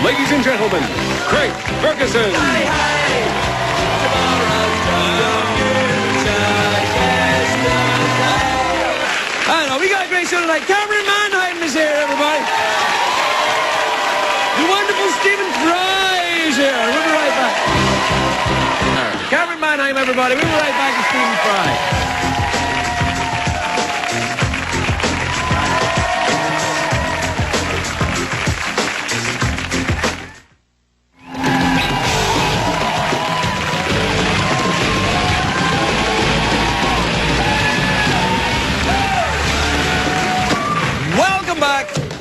Ladies and gentlemen, Craig Ferguson. I know, we got a great show tonight. Cameron Mannheim is here, everybody. The wonderful Stephen Fry is here. We'll be right back. Cameron Mannheim, everybody. We'll be right back with Stephen Fry.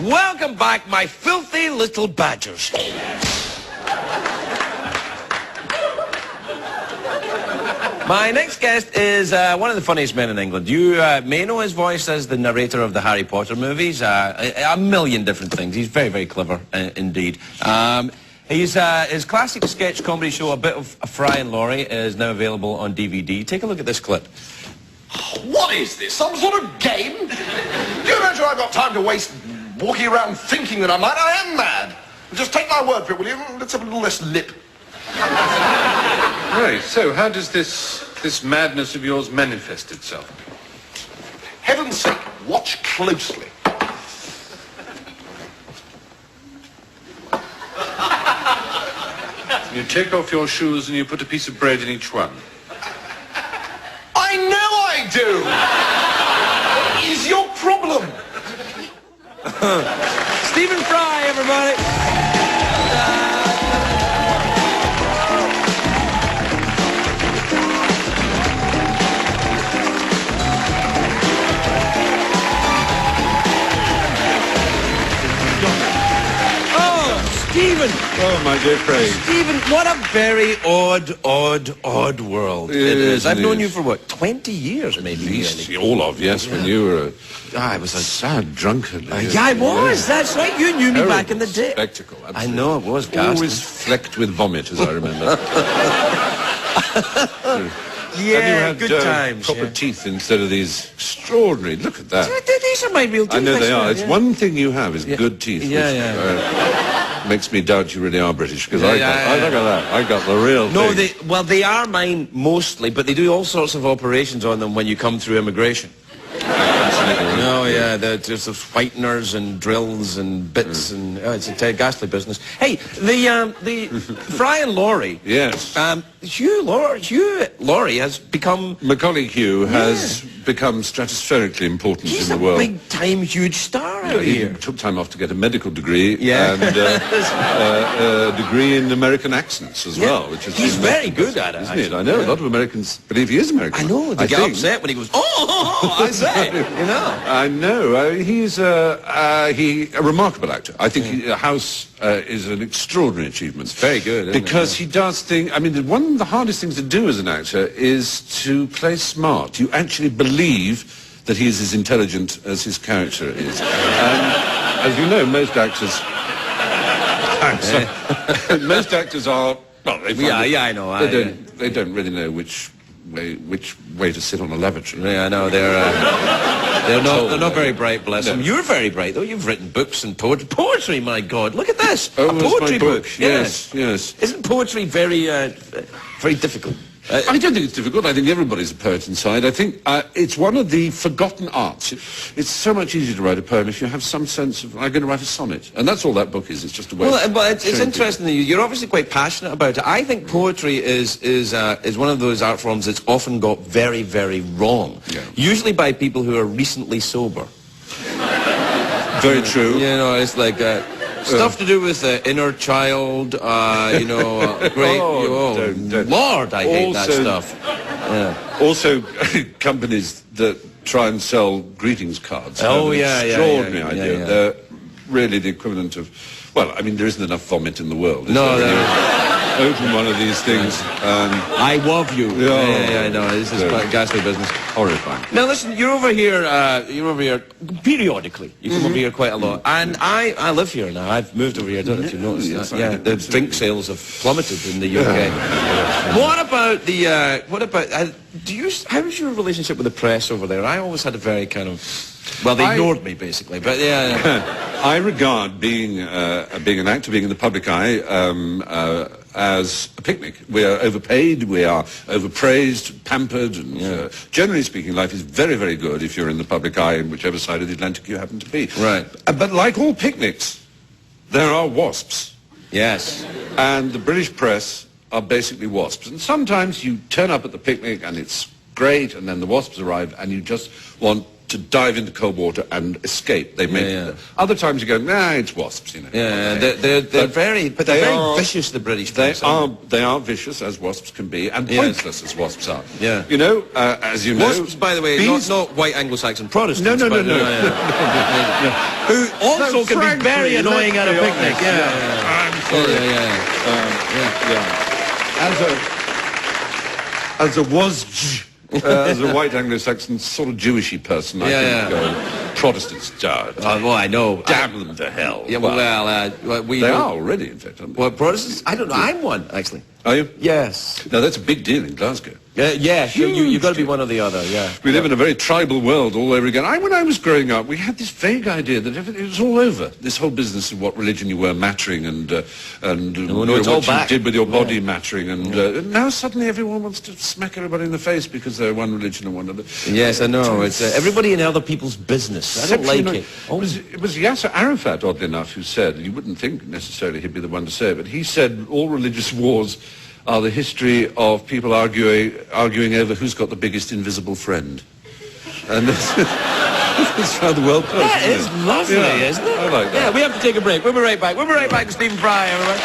Welcome back, my filthy little badgers. My next guest is one of the funniest men in England. You may know his voice as the narrator of the Harry Potter movies. A million different things. He's very, very clever indeed. His classic sketch comedy show, A Bit of Fry and Laurie, is now available on DVD. Take a look at this clip. What is this? Some sort of game? Do you imagine I've got time to waste walking around thinking that I'm mad? I am mad. Just take my word for it, will you? Let's have a little less lip. Right, so how does this madness of yours manifest itself? Heaven's sake, watch closely. You take off your shoes and you put a piece of bread in each one. I know I do! What is your problem? Stephen Fry, everybody. Oh, Stephen. Oh, my dear Craig. Stephen, what a very odd world it is. I've known you for, what, 20 years, maybe? Yes, all of, yes, when you were I was a sad drunkard. Yeah, I was. That's right. You knew me back in the day. Spectacle, absolutely. I know, it was ghastly. Always flecked with vomit, as I remember. Yeah, good times. Proper teeth instead of these extraordinary. Look at that. These are my real teeth. I know they are. It's one thing you have is good teeth. Yeah, makes me doubt you really are British, because look at that. I got the real thing. Well, they are mine mostly, but they do all sorts of operations on them when you come through immigration. No, yeah, they're just whiteners and drills and bits, and it's a ghastly business. Hey, the Fry and Laurie. Yes. Hugh Laurie has become... Macaulay Hugh has become stratospherically important in the world. He's a big-time, huge star out here. He took time off to get a medical degree and a degree in American accents as well, which is... He's very good at it, isn't it? I know, a lot of Americans believe he is American. I know, they get upset when he goes, I say, you know. I know. He's a remarkable actor. I think House is an extraordinary achievement. It's very good, because he does things... I mean, one of the hardest things to do as an actor is to play smart. You actually believe that he is as intelligent as his character is. As you know, most actors... most actors are... Well, I know. They don't really know which way to sit on a lavatory. Yeah, I know. They're not very bright, bless them. You're very bright, though. You've written books and poetry, my God. Look at this. A poetry book. Yes. Isn't poetry very difficult? I don't think it's difficult. I think everybody's a poet inside. I think it's one of the forgotten arts. It's so much easier to write a poem if you have some sense of, I'm going to write a sonnet. And that's all that book is. It's just a way Well, it's interesting that you're obviously quite passionate about it. I think poetry is one of those art forms that's often got very, very wrong. Yeah. Usually by people who are recently sober. Very true. You know, it's like... stuff to do with the inner child, great... Lord, I hate that stuff. Yeah. Also, companies that try and sell greetings cards. Extraordinary idea. They're really the equivalent of... Well, I mean, there isn't enough vomit in the world. Open one of these things and... I love you. Yeah, I know. This is ghastly business. Horrifying. Now listen, you're over here periodically. You come over here quite a lot. And I live here now. I've moved over here, don't know if you've noticed that. Yeah, the drink sales have plummeted in the UK. What about how's your relationship with the press over there? I always had a very kind of Well, they ignored me, basically, but yeah. I regard being an actor, being in the public eye, as a picnic. We are overpaid, we are overpraised, pampered, and generally speaking, life is very, very good if you're in the public eye in whichever side of the Atlantic you happen to be. Right. But like all picnics, there are wasps. Yes. And the British press are basically wasps. And sometimes you turn up at the picnic and it's great, and then the wasps arrive and you just want to dive into cold water and escape. They make other times you go, nah, it's wasps, you know. Yeah, they're very vicious, the British. They are vicious as wasps can be, and pointless as wasps are. Yeah. You know, as you know, wasps, by the way, not white Anglo-Saxon Protestants. No. Who also can be very annoying at a picnic. I'm sorry. As a white Anglo-Saxon, sort of Jewishy person, I think Protestants, well, I know. Damn them to hell. Yeah, they are already, in fact, aren't they? Well, Protestants? I don't know. I'm one, actually. Are you? Yes. Now, that's a big deal in Glasgow. Yeah, you've got to be one or the other, yeah. We live in a very tribal world all over again. When I was growing up, we had this vague idea that it was all over. This whole business of what religion you were mattering and what you did with your body mattering. And now suddenly everyone wants to smack everybody in the face because they're one religion and one other. Yes, I know. It's everybody in other people's business. I don't like it. It was Yasser Arafat, oddly enough, who said, you wouldn't think necessarily he'd be the one to say it, but he said all religious wars are the history of people arguing over who's got the biggest invisible friend. And that's rather well put. That is lovely, isn't it? I like that. Yeah, we have to take a break. We'll be right back. We'll be right back to Stephen Fry, everybody.